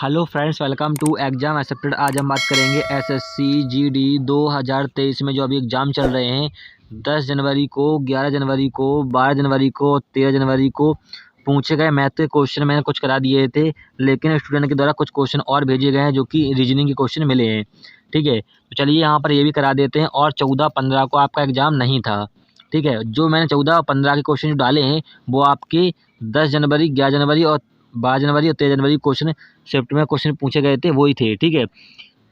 Hello friends, welcome to exam accepted. आज हम बात करेंगे एसएससी जीडी 2023 में जो अभी एग्ज़ाम चल रहे हैं। 10 जनवरी को, 11 जनवरी को, 12 जनवरी को, 13 जनवरी को पूछे गए मैथ के क्वेश्चन मैंने कुछ करा दिए थे, लेकिन स्टूडेंट के द्वारा कुछ क्वेश्चन और भेजे गए हैं जो कि रीजनिंग के क्वेश्चन मिले हैं। ठीक है, तो चलिए यहाँ पर ये भी करा देते हैं। और 14-15 को आपका एग्ज़ाम नहीं था। ठीक है, जो मैंने 14 और 15 के क्वेश्चन जो डाले हैं वो आपके 10 जनवरी, 11 जनवरी और 12 जनवरी और 13 जनवरी क्वेश्चन शिफ्ट में क्वेश्चन पूछे गए थे, वही थे। ठीक है,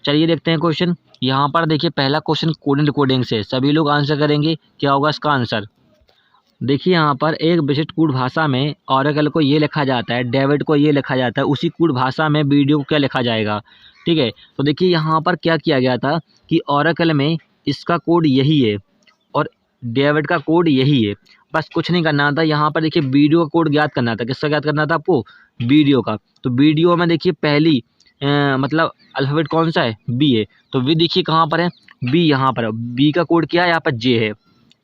चलिए देखते हैं क्वेश्चन। यहाँ पर देखिए, पहला क्वेश्चन कोडिंग कोडिंग से सभी लोग आंसर करेंगे। क्या होगा इसका आंसर? देखिए यहाँ पर एक विशिष्ट कूट भाषा में ऑरेकल को ये लिखा जाता है, डेविड को ये लिखा जाता है, उसी कूट भाषा में वीडियो को क्या लिखा जाएगा। ठीक है, तो देखिए यहाँ पर क्या किया गया था कि ऑरेकल में इसका कोड यही है और डेविड का कोड यही है। बस कुछ नहीं करना था। यहाँ पर देखिए वीडियो का कोड ज्ञात करना था। किसका ज्ञात करना था आपको? वीडियो का। तो वीडियो में देखिए पहली मतलब अल्फ़ाबेट कौन सा है? बी है। तो वी देखिए कहाँ पर है? बी यहाँ पर है। बी का कोड क्या है? यहाँ पर जे है।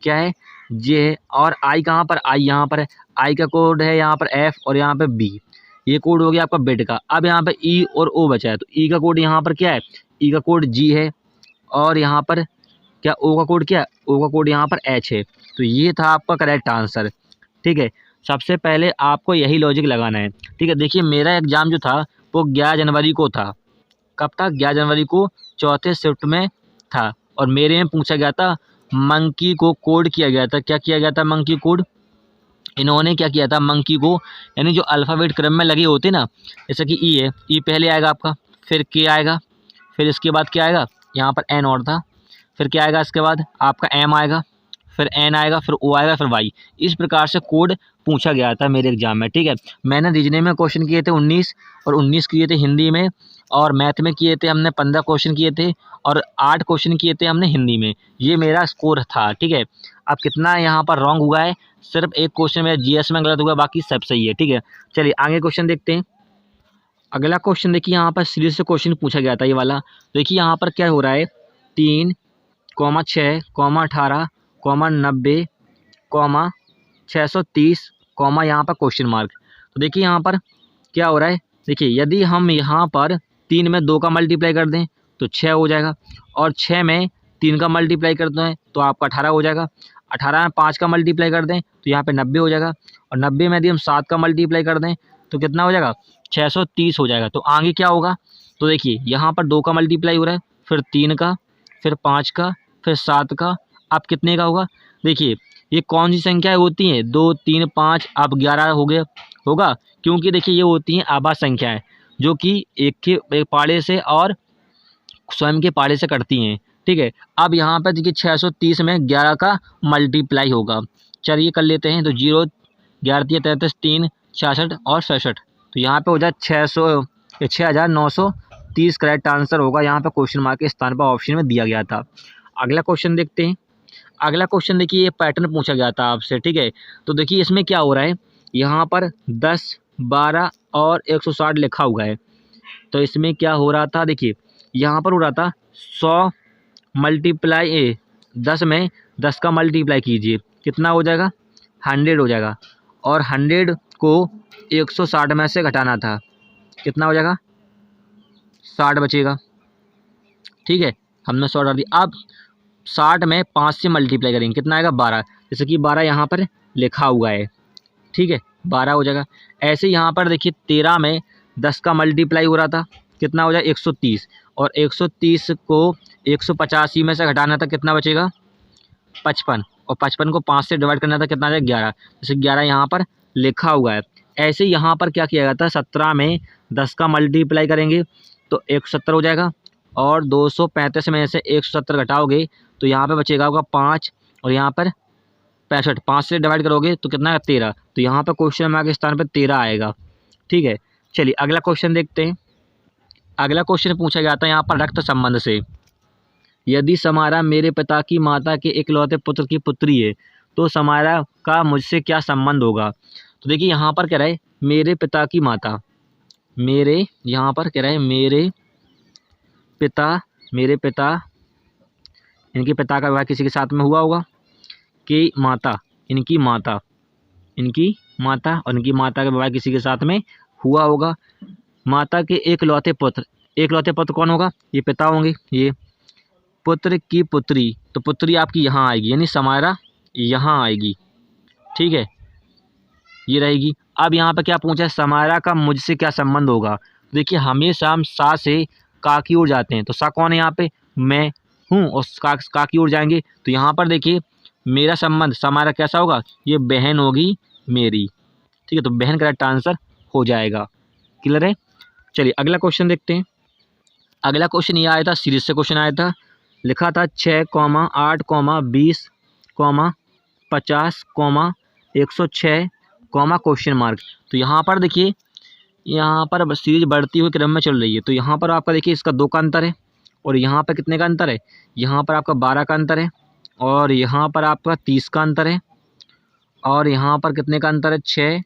क्या है? जे है। और आई कहाँ पर? आई यहाँ पर है। आई का कोड है यहाँ पर एफ और यहाँ पर बी। ये कोड हो गया आपका बिट का। अब यहाँ पर ई और ओ बचा है, तो ई का कोड यहाँ पर क्या है? ई का कोड जी है। और यहाँ पर क्या ओ का कोड क्या है? ओ का कोड यहाँ पर एच है। तो ये था आपका करेक्ट आंसर। ठीक है, सबसे पहले आपको यही लॉजिक लगाना है। ठीक है, देखिए मेरा एग्ज़ाम जो था वो 11 जनवरी को था। कब था? 11 जनवरी को चौथे शिफ्ट में था। और मेरे में पूछा गया था, मंकी को कोड किया गया था। क्या किया गया था? Monkey code. इन्होंने क्या किया था? मंकी को, यानी जो अल्फ़ाबेट क्रम में लगे होते ना, जैसे कि ई है, ई पहले आएगा आपका, फिर के आएगा, फिर इसके बाद क्या आएगा? यहाँ पर एन और था, फिर क्या आएगा इसके बाद? आपका एम आएगा, फिर एन आएगा, फिर ओ आएगा, फिर वाई। इस प्रकार से कोड पूछा गया था मेरे एग्जाम में। ठीक है, मैंने रीजनिंग में क्वेश्चन किए थे 19 और 19 किए थे हिंदी में, और मैथ में किए थे हमने 15 क्वेश्चन किए थे, और 8 क्वेश्चन किए थे हमने हिंदी में। ये मेरा स्कोर था। ठीक है, अब कितना यहाँ पर रॉन्ग हुआ है? सिर्फ एक क्वेश्चन मेरा जीएस में गलत हुआ, बाकी सब सही है। ठीक है, चलिए आगे क्वेश्चन देखते हैं। अगला क्वेश्चन देखिए, यहाँ पर सीरीज से क्वेश्चन पूछा गया था ये वाला। देखिए यहाँ पर क्या हो रहा है? 3,6,18, 90, 630, यहाँ पर क्वेश्चन मार्क। तो देखिए यहाँ पर क्या हो रहा है? देखिए यदि हम यहाँ पर 3 में 2 का मल्टीप्लाई कर दें तो 6 हो जाएगा, और 6 में 3 का मल्टीप्लाई करते हैं तो आपका 18 हो जाएगा। 18 में 5 का मल्टीप्लाई कर दें तो यहाँ पे 90 हो जाएगा, और 90 में यदि हम 7 का मल्टीप्लाई कर दें तो कितना हो जाएगा? 630 हो जाएगा। तो आगे क्या होगा? तो देखिए यहाँ पर 2 का मल्टीप्लाई हो रहा है, फिर 3 का, फिर 5 का, फिर 7 का। अब कितने का होगा? देखिए ये कौन सी संख्याएं होती हैं? 2, 3, 5, अब 11 हो गया होगा, क्योंकि देखिए ये होती हैं आभाज्य संख्याएं जो कि एक पाड़े से और स्वयं के पाड़े से कटती हैं। ठीक है, अब यहाँ पर देखिए 630 में 11 का मल्टीप्लाई होगा। चलिए कर लेते हैं। तो 0, 11 33, 3, 66 और 67। तो यहाँ पे हो जाए 6,930 करेक्ट आंसर होगा। यहाँ पे क्वेश्चन मार्क के स्थान पर ऑप्शन में दिया गया था। अगला क्वेश्चन देखते हैं। अगला क्वेश्चन देखिए, ये पैटर्न पूछा गया था आपसे। ठीक है, तो देखिए इसमें क्या हो रहा है? यहाँ पर 10, 12 और 160 लिखा हुआ है। तो इसमें क्या हो रहा था? देखिए यहाँ पर हो रहा था 100 मल्टीप्लाई 10 में 10 का मल्टीप्लाई कीजिए, कितना हो जाएगा? 100 हो जाएगा। और 100 को 160 में से घटाना था, कितना हो जाएगा? 60 बचेगा। ठीक है, हमने 100 डाल दिया। अब 60 में 5 से मल्टीप्लाई करेंगे, कितना आएगा? 12। जैसे कि 12 यहाँ पर लिखा हुआ है। ठीक है, 12 हो जाएगा। ऐसे यहाँ पर देखिए 13 में 10 का मल्टीप्लाई हो रहा था, कितना हो जाएगा? 130। और 130 को 185 में से घटाना था, कितना बचेगा? 55। और 55 को 5 से डिवाइड करना था, कितना आ जाएगा? 11। जैसे 11 यहाँ पर लिखा हुआ है। ऐसे यहाँ पर क्या किया गया था? 17 में 10 का मल्टीप्लाई करेंगे तो 170 हो जाएगा, और 235 में से 170 घटाओगे तो यहाँ पे बचेगा होगा 5, और यहाँ पर 65। 5 से डिवाइड करोगे तो कितना है? 13। तो यहाँ पर क्वेश्चन मार्क के स्थान पर 13 आएगा। ठीक है, चलिए अगला क्वेश्चन देखते हैं। अगला क्वेश्चन पूछा गया था यहाँ पर रक्त संबंध से। यदि समारा मेरे पिता की माता के इकलौते पुत्र की पुत्री है तो समारा का मुझसे क्या संबंध होगा? तो देखिए यहाँ पर कह रहा है मेरे पिता की माता, मेरे यहाँ पर कह रहा है मेरे पिता, इनके पिता का विवाह किसी के साथ में हुआ होगा कि माता, इनकी माता और इनकी माता का विवाह किसी के साथ में हुआ होगा। माता के एकलौते पुत्र, एकलौते पुत्र कौन होगा? ये पिता होंगे। ये पुत्र की पुत्री, तो पुत्री आपकी यहाँ आएगी, यानी समायरा यहाँ आएगी, ठीक है, ये रहेगी। अब यहाँ पे क्या पूछा है, समायरा का मुझसे क्या संबंध होगा? देखिए हमेशा हम सा से का की ओर जाते हैं, तो सा कौन है यहाँ पे? मैं हूँ, और का की ओर जाएंगे तो यहाँ पर देखिए मेरा संबंध समायरा कैसा होगा? ये बहन होगी मेरी, ठीक है, तो बहन करेक्ट आंसर हो जाएगा। क्लियर है? चलिए अगला क्वेश्चन देखते हैं। अगला क्वेश्चन ये आया था, सीरीज से क्वेश्चन आया था, लिखा था 6, 8, 20, 50, 106, क्वेश्चन मार्क। तो यहाँ पर देखिए, यहाँ पर सीरीज बढ़ती हुई क्रम में चल रही है, तो यहाँ पर आपका देखिए इसका 2 का अंतर है, और यहाँ पर कितने का अंतर है? यहाँ पर आपका 12 का अंतर है, और यहाँ पर आपका 30 का अंतर है, और यहाँ पर कितने का अंतर है? 6,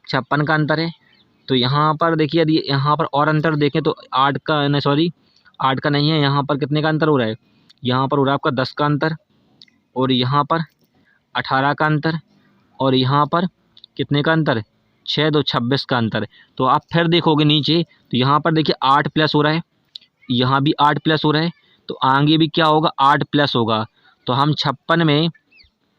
56 का अंतर है। तो यहाँ पर देखिए यदि यहाँ पर और अंतर देखें तो 8 का नहीं, सॉरी 8 का नहीं है, यहाँ पर कितने का अंतर हो रहा है? यहाँ पर हो रहा है आपका 10 का अंतर, और यहाँ पर 18 का अंतर, और यहाँ पर कितने का अंतर है? 6, 2, 26 का अंतर है। तो आप फिर देखोगे नीचे तो यहाँ पर देखिए 8 प्लस हो रहा है, यहाँ भी 8 प्लस हो रहा है, तो आगे भी क्या होगा? 8 प्लस होगा। तो हम 56 में,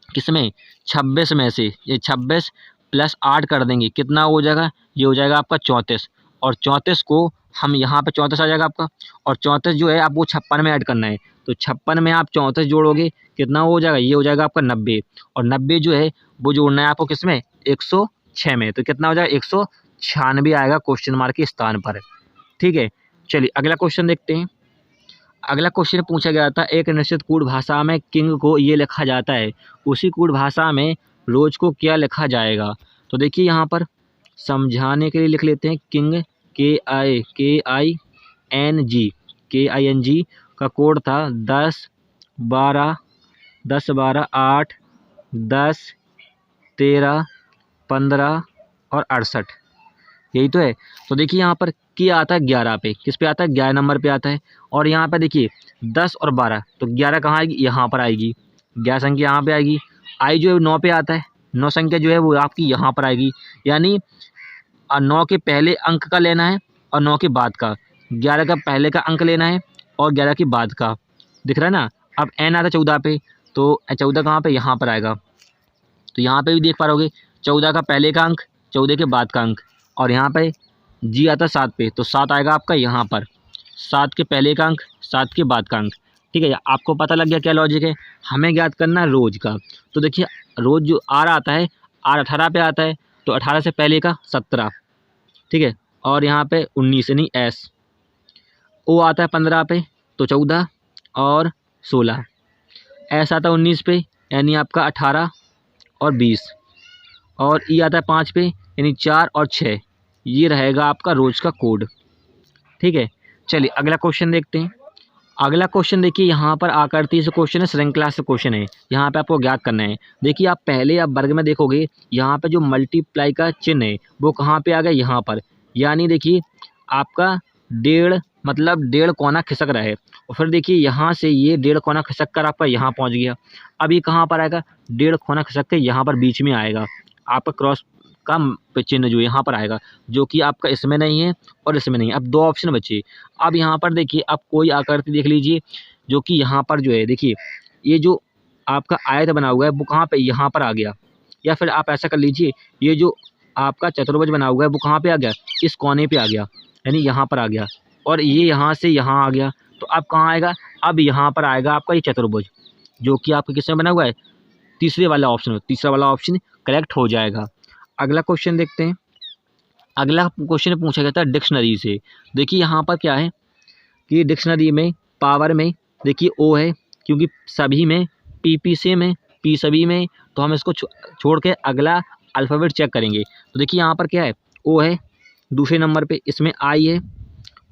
किसमें? 26 में से ये 26 प्लस 8 कर देंगे, कितना हो जाएगा? ये हो जाएगा आपका 34, और 34 को हम यहाँ पे 34 आ जाएगा आपका, और 34 जो है आपको 56 में ऐड करना है, तो 56 में आप 34 जोड़ोगे, कितना हो जाएगा? ये हो जाएगा आपका 90, और 90 जो है वो जोड़ना है आपको किसमें? 106 में, तो कितना हो जाएगा? 196 आएगा क्वेश्चन मार्क के स्थान पर, ठीक है। चलिए अगला क्वेश्चन देखते हैं। अगला क्वेश्चन पूछा गया था, एक निश्चित कूट भाषा में किंग को ये लिखा जाता है, उसी कूट भाषा में रोज को क्या लिखा जाएगा? तो देखिए यहाँ पर समझाने के लिए लिख लेते हैं, किंग KING का कोड था 10, 12, 8, 10, 13, 15 और 68, यही तो है। तो देखिए यहाँ पर के आता है 11 पे, किस पे आता है? 11 नंबर पे आता है। और यहाँ पे देखिए 10 और 12, तो 11 कहाँ आएगी? यहाँ पर आएगी, 11 संख्या यहाँ पे आएगी। आई जो है 9 पे आता है, 9 संख्या जो है वो आपकी यहाँ पर आएगी, यानी 9 के पहले अंक का लेना है और 9 के बाद का, 11 का पहले का अंक लेना है और 11 के बाद का, दिख रहा है ना। अब n आता है 14 पे, तो 14 कहाँ पे? यहाँ पर आएगा, तो यहाँ पे भी देख पा रहोगे 14 का पहले का अंक, 14 के बाद का अंक, और यहाँ पे जी आता है 7 पे, तो 7 आएगा आपका यहाँ पर, 7 के पहले का अंक, 7 के बाद का अंक, ठीक है। आपको पता लग गया क्या लॉजिक है? हमें ज्ञात करना है रोज का। तो देखिए रोज जो आर आता है, आर 18 पे आता है, तो 18 से पहले का 17, ठीक है, और यहाँ पे 19 यानी एस। ओ आता है 15 पे, तो 14 और 16। एस आता है 19 पे, यानी आपका 18 और 20, और ई आता है 5 पे, यानी 4 और 6। ये रहेगा आपका रोज का कोड, ठीक है। चलिए अगला क्वेश्चन देखते हैं। अगला क्वेश्चन देखिए, यहाँ पर आकृति से क्वेश्चन है, श्रृंखला से क्वेश्चन है, यहाँ पे आपको ज्ञात करना है। देखिए आप पहले आप वर्ग में देखोगे, यहाँ पे जो मल्टीप्लाई का चिन्ह है वो कहाँ पे आ गया? यहाँ पर, यानी देखिए आपका 1.5 मतलब 1.5 कोना खिसक रहा है, और फिर देखिए यहाँ से ये 1.5 कोना खिसक कर आपका यहाँ पहुँच गया। अब ये कहाँ पर आएगा? 1.5 कोना खिसक के यहाँ पर बीच में आएगा, आपका क्रॉस का चिन्ह जो यहाँ पर आएगा, जो कि आपका इसमें नहीं है और इसमें नहीं है। अब 2 ऑप्शन बचे। अब यहाँ पर देखिए आप कोई आकृति देख लीजिए, जो कि यहाँ पर जो है देखिए ये जो आपका आयत बना हुआ है वो कहाँ पे? यहाँ पर आ गया। या फिर आप ऐसा कर लीजिए, ये जो आपका चतुर्भुज बना हुआ है वो कहाँ पे आ गया? इस कोने पे आ गया, यानी यहाँ पर आ गया, और ये यहाँ से यहाँ आ गया, तो अब कहाँ आएगा? अब यहाँ पर आएगा आपका ये चतुर्भुज, जो कि आपका किसमें बना हुआ है? तीसरे वाला ऑप्शन, तीसरा वाला ऑप्शन करेक्ट हो जाएगा। अगला क्वेश्चन देखते हैं। अगला क्वेश्चन पूछा गया था डिक्शनरी से। देखिए यहाँ पर क्या है कि डिक्शनरी में पावर में देखिए ओ है, क्योंकि सभी में पी से में पी सभी में, तो हम इसको छोड़ के अगला अल्फ़ाबेट चेक करेंगे। तो देखिए यहाँ पर क्या है? ओ है दूसरे नंबर पे, इसमें आई है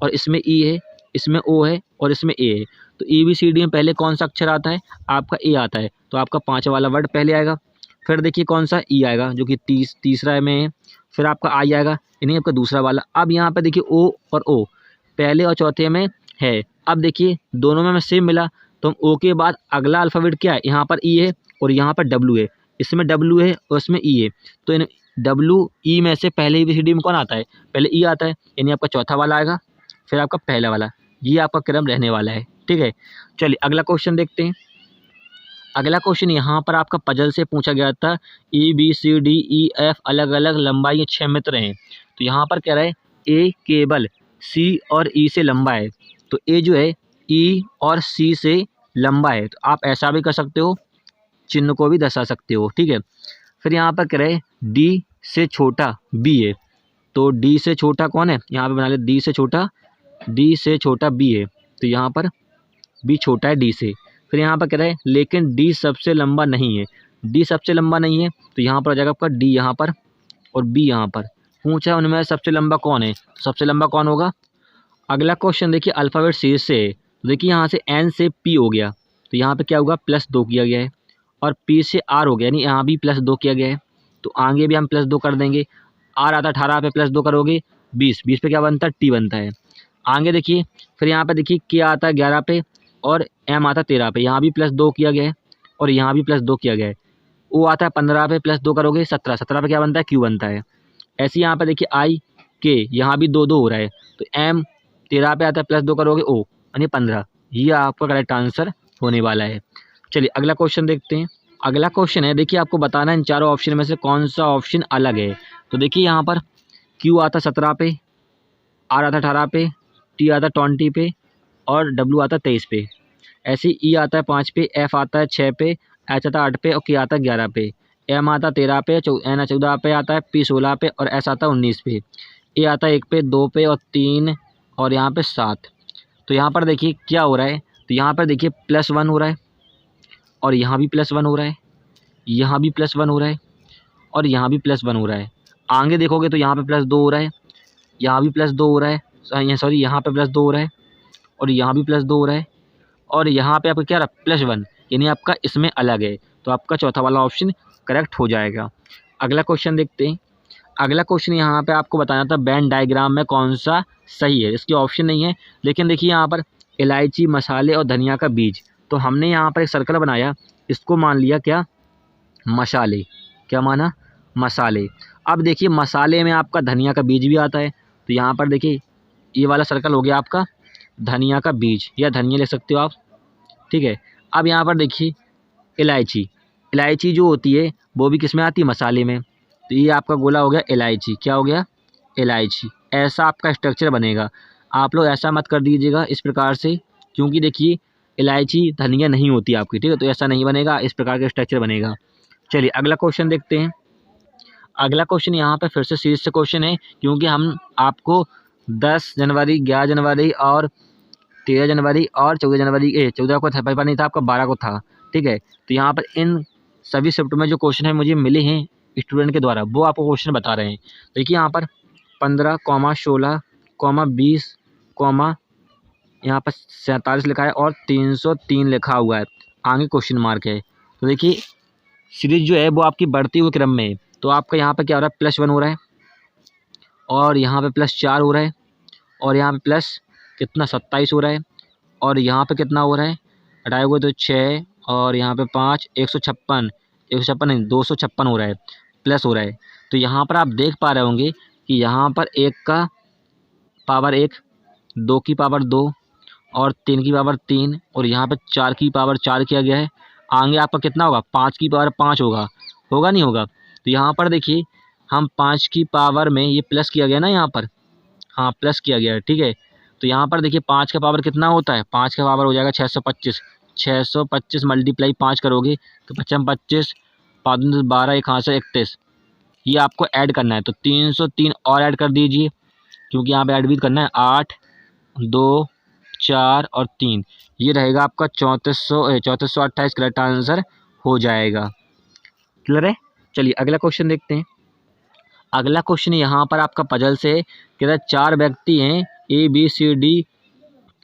और इसमें ई है, इसमें ओ है और इसमें ए है। तो ABCD में पहले कौन सा अक्षर आता है? आपका ए आता है, तो आपका 5 वाला वर्ड पहले आएगा। फिर देखिए कौन सा? ई आएगा, जो कि तीसरा में है। फिर आपका आई आएगा, यानी आपका दूसरा वाला। अब यहाँ पे देखिए ओ और ओ पहले और चौथे में है। अब देखिए दोनों में सेम मिला, तो हम ओ के बाद अगला अल्फ़ाबेट क्या है? यहाँ पर ई है और यहाँ पर डब्लू है, इसमें डब्लू है और इसमें ई है, तो डब्ल्यू ई में से पहले ABCD में कौन आता है, पहले ई आता है, यानी आपका चौथा वाला आएगा, फिर आपका पहला वाला, ये आपका क्रम रहने वाला है। ठीक है, चलिए अगला क्वेश्चन देखते हैं। अगला क्वेश्चन यहाँ पर आपका पजल से पूछा गया था, ABCDEF अलग अलग लंबाई के 6 मित्र हैं। तो यहाँ पर कह रहा है ए केवल C और E से लंबा है, तो ए जो है E और C से लंबा है, तो आप ऐसा भी कर सकते हो, चिन्ह को भी दर्शा सकते हो। ठीक है, फिर यहाँ पर कह रहे हैं D से छोटा B है, तो D से छोटा कौन है, यहाँ पे बना ले D से छोटा B है, तो यहाँ पर B छोटा है D से। फिर यहाँ पर कह रहे हैं लेकिन D सबसे लंबा नहीं है, D सबसे लंबा नहीं है, तो यहाँ पर आ जाएगा आपका D यहाँ पर और B यहाँ पर। पूछा उनमें सबसे लंबा कौन है, तो सबसे लंबा कौन होगा। अगला क्वेश्चन देखिए अल्फ़ाबेट सीरीज से है, तो देखिए यहाँ से N से P हो गया, तो यहाँ पे क्या होगा +2 किया गया है, और P से R हो गया, यानी यहाँ भी +2 किया गया है, तो आगे भी हम +2 कर देंगे। R आता 18 पे +2 करोगे 20, 20 पे क्या बनता है T बनता है। आगे देखिए, फिर यहाँ पे देखिए K आता है 11 पे और M आता है 13 पे, यहाँ भी +2 किया गया है और यहाँ भी +2 किया गया है। O आता है 15 पे +2 करोगे 17, 17 पे क्या बनता है Q बनता है। ऐसे यहाँ पे देखिए I K यहाँ भी 2 2 हो रहा है, तो M 13 पे आता है +2 करोगे O यानी 15, ये आपका करेक्ट आंसर होने वाला है। चलिए अगला क्वेश्चन देखते हैं। अगला क्वेश्चन है, देखिए आपको बताना है इन चारों ऑप्शन में से कौन सा ऑप्शन अलग है। तो देखिए यहाँ पर Q आता 17 पे, R आता 18 पे, T आता 20 पे और W आता 23 पे। ऐसे E आता है 5 पे, F आता है 6 पे, H आता 8 पे और K आता 11 पे, M आता 13 पे, N 14 पे आता है, P 16 पे और S आता 19 पे, A आता 1 पे, 2 पे और 3 और यहाँ पे 7। तो यहाँ पर देखिए क्या हो रहा है, तो यहाँ पर देखिए +1 हो रहा है और यहाँ भी +1 हो रहा है, यहाँ भी +1 हो रहा है और यहाँ भी +1 हो रहा है। आगे देखोगे तो यहाँ पे +2 हो रहा है, यहाँ भी +2 हो रहा है, सॉरी यहाँ पे +2 हो रहा है और यहाँ भी +2 हो रहा है और यहाँ पे आपका क्या रहा +1, यानी आपका इसमें अलग है, तो आपका चौथा वाला ऑप्शन करेक्ट हो जाएगा। अगला क्वेश्चन देखते हैं। अगला क्वेश्चन यहाँ पे आपको बताना था वेन डायग्राम में कौन सा सही है, इसकी ऑप्शन नहीं है, लेकिन देखिए यहाँ पर इलायची, मसाले और धनिया का बीज, तो हमने यहाँ पर एक सर्कल बनाया, इसको मान लिया क्या मसाले, क्या माना मसाले। अब देखिए मसाले में आपका धनिया का बीज भी आता है, तो यहाँ पर देखिए ये वाला सर्कल हो गया आपका धनिया का बीज या धनिया ले सकते हो आप। ठीक है, अब यहाँ पर देखिए इलायची, इलायची जो होती है वो भी किस में आती है मसाले में, तो ये आपका गोला हो गया इलायची, क्या हो गया इलायची। ऐसा आपका स्ट्रक्चर बनेगा, आप लोग ऐसा मत कर दीजिएगा इस प्रकार से, क्योंकि देखिए इलायची धनिया नहीं होती आपकी, ठीक है, तो ऐसा नहीं बनेगा, इस प्रकार का स्ट्रक्चर बनेगा। चलिए अगला क्वेश्चन देखते हैं। अगला क्वेश्चन यहाँ पे फिर से सीरीज से क्वेश्चन है, क्योंकि हम आपको 10 जनवरी, 11 जनवरी और 13 जनवरी और 14 जनवरी 14 को था पेपर नहीं था आपका, 12 को था। ठीक है, तो यहाँ पर इन सभी शिफ्ट में जो क्वेश्चन है मुझे मिले हैं स्टूडेंट के द्वारा, वो आपको क्वेश्चन बता रहे हैं। देखिए यहाँ पर 15, 16, 20, यहाँ पर 47 लिखा है और 303 लिखा हुआ है, आगे क्वेश्चन मार्क है। तो देखिए सीरीज जो है वो आपकी बढ़ती हुए क्रम में है, तो आपका यहाँ पे क्या हो रहा है +1 हो रहा है और यहाँ पे +4 हो रहा है और यहाँ पे प्लस कितना 27 हो रहा है और यहाँ पे कितना हो रहा है हटाओगे तो 6 और यहाँ पे 5, 156 नहीं 256 हो रहा है, प्लस हो रहा है। तो यहाँ पर आप देख पा रहे होंगे कि यहाँ पर 1 का पावर 1, 2 की पावर 2 और 3 की पावर 3 और यहाँ पे 4 की पावर 4 किया गया है। आगे आपका कितना होगा 5 की पावर 5 होगा, होगा नहीं होगा। तो यहाँ पर देखिए हम 5 की पावर में ये प्लस किया गया ना, यहाँ पर हाँ प्लस किया गया है, ठीक है। तो यहाँ पर देखिए 5 का पावर कितना होता है, 5 का पावर हो जाएगा 625, 625 मल्टीप्लाई 5 करोगे तो 25, 5 12, 1 हाथ से 31, ये आपको ऐड करना है। तो 303 और ऐड कर दीजिए, क्योंकि यहाँ पे ऐड भी करना है, 8, 2, 4 और 3, ये रहेगा आपका 3428 करेक्ट आंसर हो जाएगा। क्लियर है। चलिए अगला क्वेश्चन देखते हैं। अगला क्वेश्चन यहाँ पर आपका पजल से कहता है 4 व्यक्ति हैं ABCD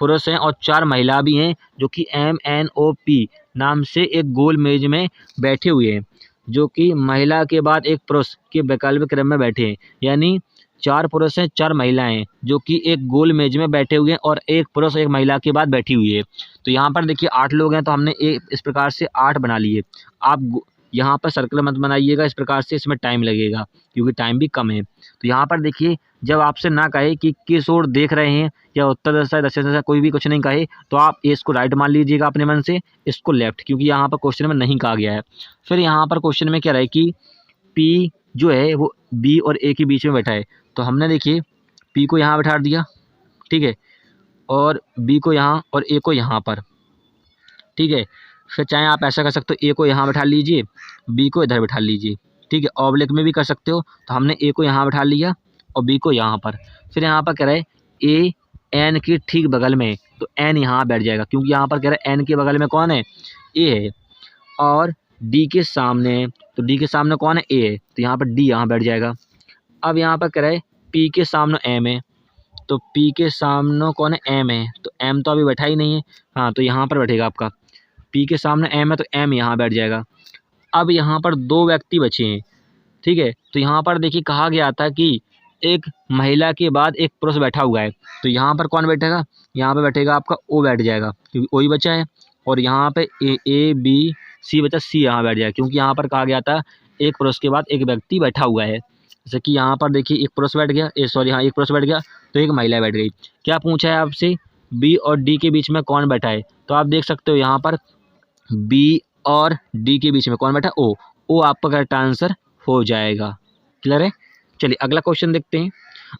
पुरुष हैं और 4 महिला भी हैं, जो कि MNOP नाम से एक गोल मेज में बैठे हुए हैं, जो कि महिला के बाद एक पुरुष के वैकल्पिक क्रम में बैठे हैं। यानी 4 पुरुष हैं 4 महिलाएं हैं, जो कि एक गोल मेज में बैठे हुए हैं और एक पुरुष एक महिला के बाद बैठी हुई है। तो यहाँ पर देखिए 8 लोग हैं, तो हमने इस प्रकार से 8 बना लिए। आप यहाँ पर सर्कल मत बनाइएगा इस प्रकार से, इसमें टाइम लगेगा क्योंकि टाइम भी कम है। तो यहाँ पर देखिए जब आपसे ना कहे कि किस ओर देख रहे हैं या उत्तर दिशा दक्षिण दिशा कोई भी कुछ नहीं कहे तो आप इसको राइट मान लीजिएगा अपने मन से, इसको लेफ्ट, क्योंकि यहाँ पर क्वेश्चन में नहीं कहा गया है। फिर यहाँ पर क्वेश्चन में क्या रहे कि पी जो है वो बी और ए के बीच में बैठा है, तो हमने देखिए पी को यहाँ बैठा दिया, ठीक है, और बी को यहाँ और ए को यहाँ पर, ठीक है। फिर चाहे आप ऐसा कर सकते हो, ए को यहाँ बैठा लीजिए, बी को इधर बैठा लीजिए, ठीक है। ऑब्लिक में भी कर सकते हो, तो हमने ए को यहाँ बैठा लिया और बी को यहाँ पर। फिर यहाँ पर कह रहा है ए एन के ठीक बगल में, तो एन यहाँ बैठ जाएगा क्योंकि यहाँ पर कह रहा है एन के बगल में कौन है, ए है, और डी के सामने, तो डी के सामने कौन है, ए है, तो यहाँ पर डी यहाँ बैठ जाएगा। अब यहाँ पर कह रहा है पी के सामने एम है, तो पी के सामने कौन है, एम है, तो एम तो अभी बैठा ही नहीं है, हाँ तो यहाँ पर बैठेगा आपका। पी के सामने एम है तो एम यहाँ बैठ जाएगा। अब यहाँ पर दो व्यक्ति बचे हैं, ठीक है, तो यहाँ पर देखिए कहा गया था कि एक महिला के बाद एक पुरुष बैठा हुआ है, तो यहाँ पर कौन बैठेगा, यहाँ पर बैठेगा आपका ओ बैठ जाएगा क्योंकि ओ ही बचा है, और यहाँ पे ए बी सी बचा, सी यहाँ बैठ जाएगा क्योंकि यहाँ पर कहा गया था एक पुरुष के बाद एक व्यक्ति बैठा हुआ है। जैसे कि यहाँ पर देखिए एक पुरुष बैठ गया, हाँ एक पुरुष बैठ गया तो एक महिला बैठ गई। क्या पूछा है आपसे, बी और डी के बीच में कौन बैठा है, तो आप देख सकते हो यहाँ पर बी और डी के बीच में कौन बैठा, ओ आपका करेक्ट आंसर हो जाएगा। क्लियर है। चलिए अगला क्वेश्चन देखते हैं।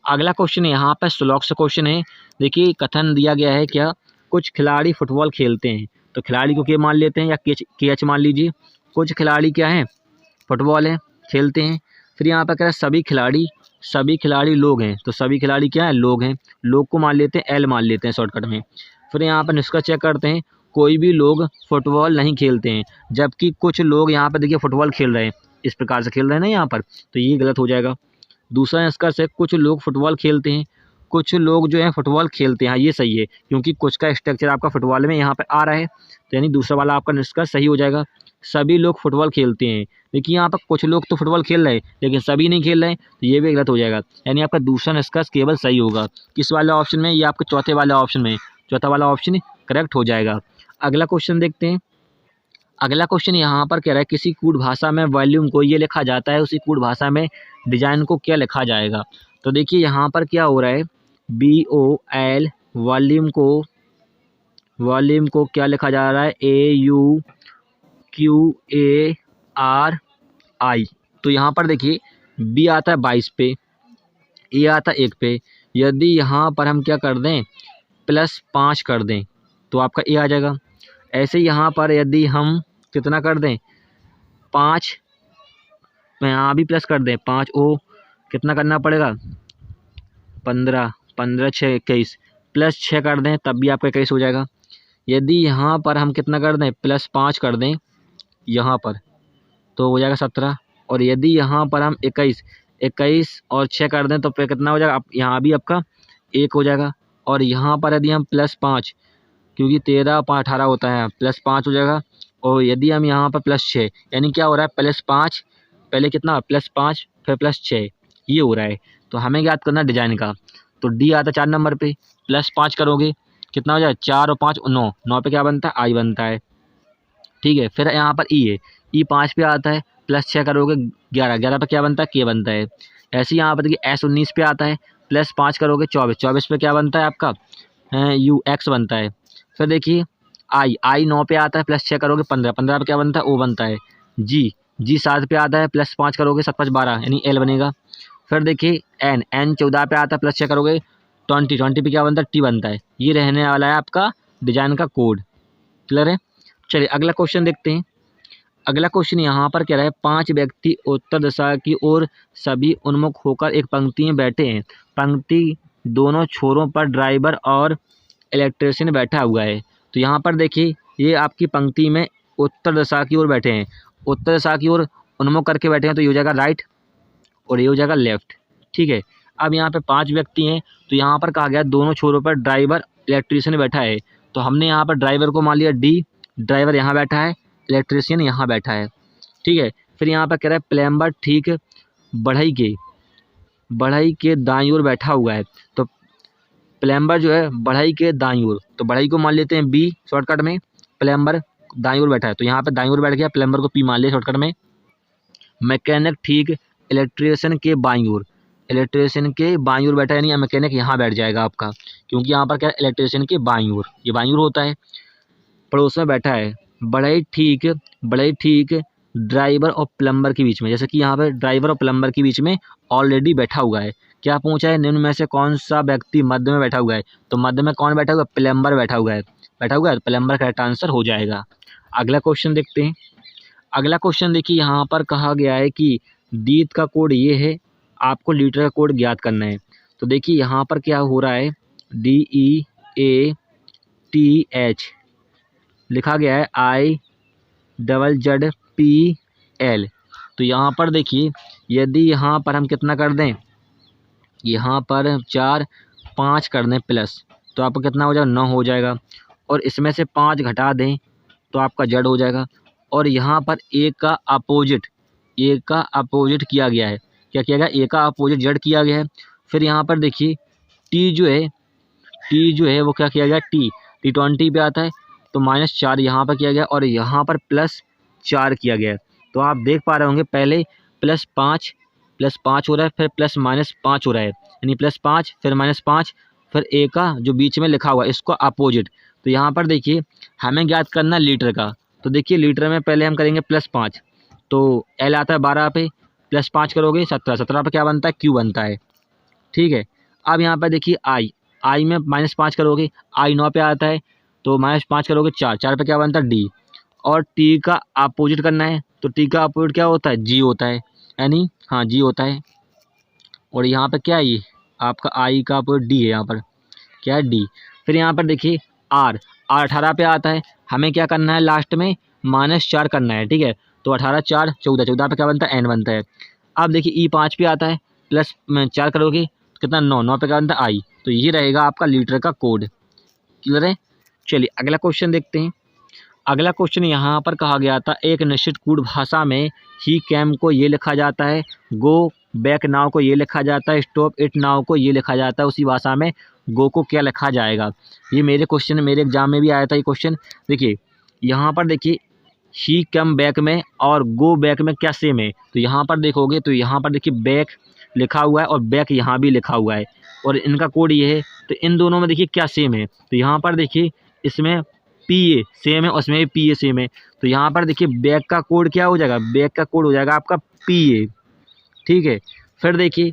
अगला क्वेश्चन यहाँ पर स्लॉक से क्वेश्चन है। देखिए कथन दिया गया है क्या, कुछ खिलाड़ी फुटबॉल खेलते हैं, तो खिलाड़ी को के मान लेते हैं या के एच मान लीजिए। कुछ खिलाड़ी क्या हैं, फुटबॉल है, खेलते हैं। फिर यहाँ पर कह रहा है सभी खिलाड़ी लोग हैं, तो सभी खिलाड़ी क्या है, लोग हैं, लोग को मान लेते हैं एल मान लेते हैं शॉर्टकट में। फिर यहाँ पर निष्कर्ष चेक करते हैं, कोई भी लोग फुटबॉल नहीं खेलते हैं, जबकि कुछ लोग यहाँ पर देखिए फुटबॉल खेल रहे हैं, इस प्रकार से खेल रहे हैं ना यहाँ पर, तो ये गलत हो जाएगा। दूसरा निष्कर्ष है कुछ लोग फुटबॉल खेलते हैं, कुछ लोग जो है फुटबॉल खेलते हैं, हाँ ये सही है क्योंकि कुछ का स्ट्रक्चर आपका फुटबॉल में यहाँ पर आ रहा है, तो यानी दूसरा वाला आपका निष्कर्ष सही हो जाएगा। सभी लोग फुटबॉल खेलते हैं, देखिए यहाँ पर कुछ लोग तो फुटबॉल खेल रहे हैं लेकिन सभी नहीं खेल रहे हैं, तो ये भी गलत हो जाएगा, यानी आपका दूसरा निष्कर्ष केवल सही होगा। किस वाले ऑप्शन में, ये आपके चौथे वाले ऑप्शन में, चौथा वाला ऑप्शन करेक्ट हो जाएगा। अगला क्वेश्चन देखते हैं। अगला क्वेश्चन यहाँ पर कह रहा है किसी कूट भाषा में वॉल्यूम को ये लिखा जाता है, उसी कूट भाषा में डिजाइन को क्या लिखा जाएगा। तो देखिए यहाँ पर क्या हो रहा है, BOL वॉल्यूम को क्या लिखा जा रहा है, AUQARI। तो यहाँ पर देखिए B आता है 22 पे, A आता है 1 पे, यदि यहाँ पर हम क्या कर दें +5 कर दें तो आपका A आ जाएगा। ऐसे यहाँ पर यदि हम कितना कर दें 5, यहाँ भी प्लस कर दें 5, ओ कितना करना पड़ेगा 15, 15 6 21, +6 कर दें तब भी आपका 21 हो जाएगा। यदि यहाँ पर हम कितना कर दें +5 कर दें यहाँ पर तो हो जाएगा 17, और यदि यहाँ पर हम 21 और 6 कर दें तो फिर कितना हो जाएगा, यहाँ भी आपका 1 हो जाएगा। और यहाँ पर यदि हम +5, क्योंकि 13 5 18 होता है, +5 हो जाएगा। और यदि हम यहाँ पर +6, यानी क्या हो रहा है +5 पहले कितना +5 फिर +6, ये हो रहा है। तो हमें याद करना डिजाइन का, तो डी आता है 4 नंबर पे, +5 करोगे कितना हो जाए 4 और 5 9, 9 पे क्या बनता है आई बनता है, ठीक है। फिर यहाँ पर ई है, ई 5 पे आता है, +6 करोगे 11, 11 पे क्या बनता है के बनता है। ऐसे यहाँ पर देखिए S 19 पे आता है, +5 करोगे 24, 24 पे क्या बनता है आपका UX बनता है। फिर देखिए आई 9 पे आता है, +6 करोगे 15, 15 पे क्या बनता है ओ बनता है। जी 7 पे आता है, +5 करोगे 7 5 12 यानी L बनेगा। फिर देखिए N 14 पे आता है, +6 करोगे 20, 20 पे क्या बनता है टी बनता है। ये रहने वाला है आपका डिजाइन का कोड। क्लियर है। चलिए अगला क्वेश्चन देखते हैं। अगला क्वेश्चन यहाँ पर कह रहा है 5 व्यक्ति उत्तर दिशा की ओर सभी उन्मुख होकर एक पंक्ति में बैठे हैं। पंक्ति दोनों छोरों पर ड्राइवर और इलेक्ट्रिशियन बैठा हुआ है। तो यहाँ पर देखिए ये आपकी पंक्ति में उत्तर दिशा की ओर बैठे हैं, उत्तर दिशा की ओर उन्मुख करके बैठे हैं, तो ये हो जाएगा राइट और ये हो जाएगा लेफ्ट, ठीक है। अब यहाँ पे 5 व्यक्ति हैं, तो यहाँ पर कहा गया दोनों छोरों पर ड्राइवर इलेक्ट्रिशियन बैठा है, तो हमने यहाँ पर ड्राइवर को मान लिया डी, ड्राइवर यहाँ बैठा है, इलेक्ट्रिशियन यहाँ बैठा है, ठीक है। फिर यहाँ पर कह रहा है प्लम्बर ठीक बढ़ई के दाईं ओर बैठा हुआ है, तो प्लम्बर जो है बढ़ई के दाईं ओर, तो बढ़ई को मान लेते हैं बी शॉर्टकट में, प्लम्बर दाईं ओर बैठा है, तो यहाँ पे दाईं ओर बैठ गया, प्लम्बर को पी मान लिया शॉर्टकट में। मैकेनिक ठीक इलेक्ट्रिशियन के बाईं ओर, इलेक्ट्रिशियन के बाईं ओर बैठा है, यानी मैकेनिक यहाँ बैठ जाएगा आपका, क्योंकि यहाँ पर क्या इलेक्ट्रिशियन के बाईं ओर, ये बाईं ओर होता है। पड़ोस में बैठा है बड़े ठीक ड्राइवर और प्लम्बर के बीच में, जैसे कि यहाँ पर ड्राइवर और प्लम्बर के बीच में ऑलरेडी बैठा हुआ है। क्या पूछा है, निम्न में से कौन सा व्यक्ति मध्य में बैठा हुआ है, तो मध्य में कौन बैठा हुआ है, प्लम्बर बैठा हुआ है, तो प्लम्बर करेक्ट आंसर हो जाएगा। अगला क्वेश्चन देखते हैं। अगला क्वेश्चन देखिए, यहाँ पर कहा गया है कि दीद का कोड ये है, आपको लीटर का कोड ज्ञात करना है। तो देखिए यहाँ पर क्या हो रहा है, DEATH लिखा गया है IZZPL। तो यहाँ पर देखिए, यदि यहाँ पर हम कितना कर दें, यहाँ पर 4 5 कर दें प्लस, तो आपका कितना हो जाएगा, 9 हो जाएगा। और इसमें से 5 घटा दें तो आपका जेड हो जाएगा। और यहाँ पर ए का अपोजिट किया गया है, क्या किया गया, ए का अपोजिट जेड किया गया है। फिर यहाँ पर देखिए टी जो है वो क्या किया गया, T20 पे आता है, तो -4 यहाँ पर किया गया और यहाँ पर +4 किया गया है। तो आप देख पा रहे होंगे, पहले +5 हो रहा है, फिर +-5 हो रहा है, यानी +5 फिर -5 फिर ए का जो बीच में लिखा हुआ है इसको अपोजिट। तो यहाँ पर देखिए हमें ज्ञात करना है लीटर का। तो देखिए लीटर में पहले हम करेंगे +5, तो एल आता है 12 पे, +5 करोगे 17 पे क्या बनता है, क्यू बनता है। ठीक है, अब यहाँ पर देखिए आई में -5 करोगे, आई 9 पे आता है, तो -5 करोगे 4 पे क्या बनता है, डी। और टी का अपोजिट करना है, तो टी का अपोजिट क्या होता है, जी होता है, यानी हाँ जी होता है। और यहाँ पर क्या है, ये आपका आई का अपोजिट डी है, यहाँ पर क्या है, डी। फिर यहाँ पर देखिए आर 18 पे आता है, हमें क्या करना है, लास्ट में -4 करना है। ठीक है, तो 18 4 14 पे क्या बनता है, एन बनता है। अब देखिए ई 5 पे आता है, +4 करोगे तो कितना, 9 पे क्या बनता है, आई। तो ये रहेगा आपका लीटर का कोड। क्लियर है। चलिए अगला क्वेश्चन देखते हैं। अगला क्वेश्चन यहाँ पर कहा गया था, एक निश्चित कूट भाषा में ही कैम को ये लिखा जाता है, गो बैक नाव को ये लिखा जाता है, स्टॉप इट नाव को ये लिखा जाता है, उसी भाषा में गो को क्या लिखा जाएगा। ये मेरे एग्जाम में भी आया था ये क्वेश्चन। देखिए यहाँ पर देखिए ही कम बैक में और गो बैक में क्या सेम है, तो यहाँ पर देखोगे तो यहाँ पर देखिए बैक लिखा हुआ है और बैक यहाँ भी लिखा हुआ है और इनका कोड ये है, तो इन दोनों में देखिए क्या सेम है। तो यहाँ पर देखिए इसमें PA सेम है और इसमें भी PA सेम है, तो यहाँ पर देखिए बैक का कोड क्या हो जाएगा, बैक का कोड हो जाएगा आपका PA। ठीक है, फिर देखिए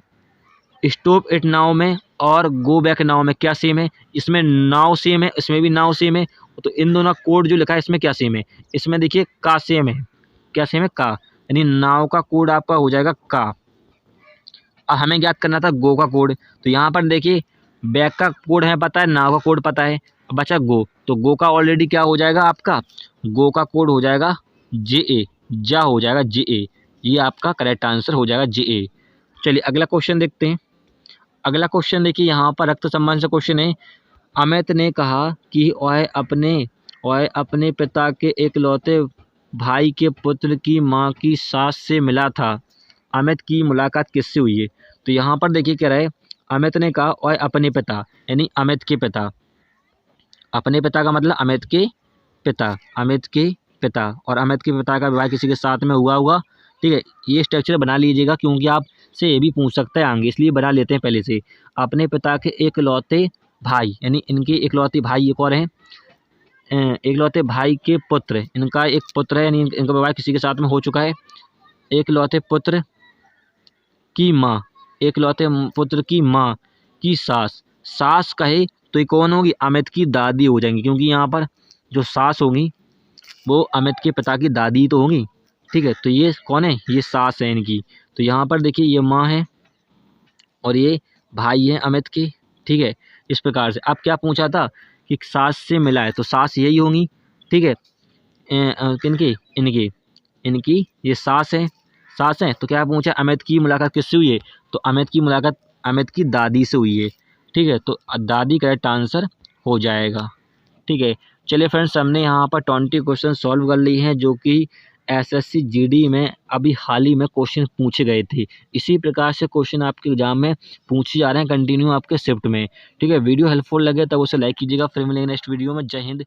स्टॉप इट नाव में और गो बैक नाव में क्या सेम है, इसमें नाव सेम है, इसमें भी नाव सेम है, तो इन दोनों कोड जो लिखा है इसमें क्या सेम है, इसमें देखिए का सेम है, क्या सेम है, का, यानी नाव का कोड आपका हो जाएगा का। अब हमें ज्ञात करना था गो का कोड, तो यहाँ पर देखिए बैक का कोड है पता है, नाव का कोड पता है, बचा गो, तो गो का ऑलरेडी क्या हो जाएगा, आपका गो का कोड हो जाएगा JA, जा हो जाएगा JA, ये आपका करेक्ट आंसर हो जाएगा JA। चलिए अगला क्वेश्चन देखते हैं। अगला क्वेश्चन देखिए, यहाँ पर रक्त संबंध से क्वेश्चन है। अमित ने कहा कि वह अपने पिता के इकलौते भाई के पुत्र की माँ की सास से मिला था। अमित की मुलाकात किससे हुई है, तो यहाँ पर देखिए क्या रहे, अमित ने कहा वह अपने पिता, यानी अमित के पिता, अपने पिता का मतलब अमित के पिता, और अमित के पिता का विवाह किसी के साथ में हुआ। ठीक है, ये स्ट्रक्चर बना लीजिएगा क्योंकि आप से ये भी पूछ सकता है आगे, इसलिए बना लेते हैं पहले से। अपने पिता के इकलौते भाई, यानी इनके इकलौते भाई एक और हैं, इकलौते भाई के पुत्र, इनका एक पुत्र है, यानी इनका विवाह किसी के साथ में हो चुका है। इकलौते पुत्र की माँ की सास कहे तो ये कौन होगी, अमित की दादी हो जाएंगी, क्योंकि यहाँ पर जो सास होगी वो अमित के पिता की दादी तो होगी। ठीक है, तो ये कौन है, ये सास है इनकी। तो यहाँ पर देखिए ये माँ है और ये भाई है अमित के। ठीक है, इस प्रकार से। अब क्या पूछा था कि सास से मिला है, तो सास यही होंगी। ठीक है, किनकी, इनकी ये सास है, तो क्या पूछा, अमित की मुलाकात किससे हुई है, तो अमित की मुलाकात अमित की दादी से हुई है। ठीक है, तो दादी करेक्ट आंसर हो जाएगा। ठीक है, चलिए फ्रेंड्स, हमने यहाँ पर 20 क्वेश्चन सॉल्व कर लिए हैं, जो कि SSC GD में अभी हाल ही में क्वेश्चन पूछे गए थे। इसी प्रकार से क्वेश्चन आपके एग्जाम में पूछे जा रहे हैं कंटिन्यू आपके शिफ्ट में। ठीक है, वीडियो हेल्पफुल लगे तब उसे लाइक कीजिएगा। फिर मिलेंगे नेक्स्ट वीडियो में। जय हिंद।